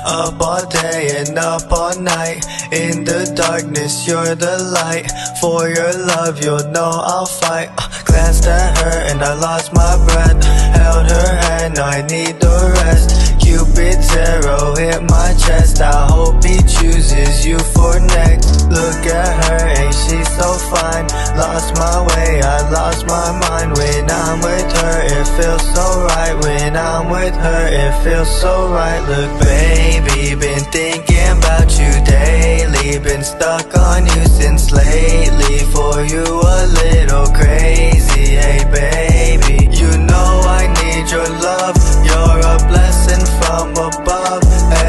Up all day and up all night. In the darkness, you're the light. For your love, you'll know I'll fight. Glanced at her and I lost my breath. Held her hand, I need the rest. Cupid's arrow hit my chest. I hope he chooses you for next. Look at her, ain't she so fine? Lost my way, I lost my mind. When I'm with her, it feels so right. When I'm with her, it feels so right. Look baby, been thinking about you daily. Been stuck on you since lately. For you a little crazy, hey baby. You know I need your love. You're a blessing from above.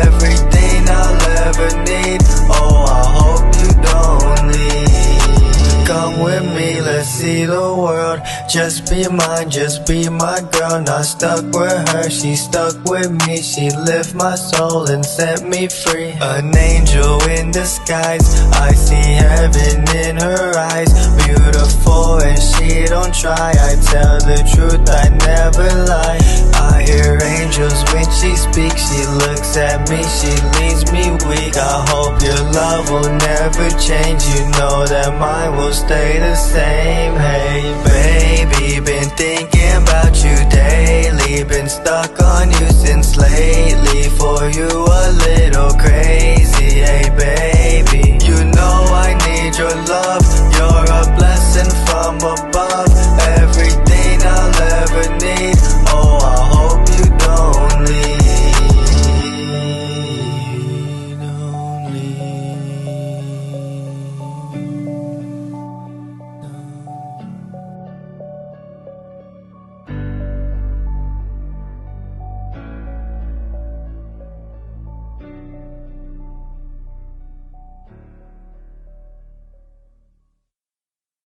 Everything I'll ever need. Oh, I hope you don't leave. Come with me, let's see the world. Just be mine, just be my girl. Not stuck with her, she stuck with me. She lift my soul and set me free. An angel in disguise, I see heaven in her eyes. Beautiful and she don't try. I tell the truth, I never lie. I hear angels when she speaks. She looks at me, she leaves me weak. I hope your love will never change. You know that mine will stay the same. Hey baby, been thinking about you daily. Been stuck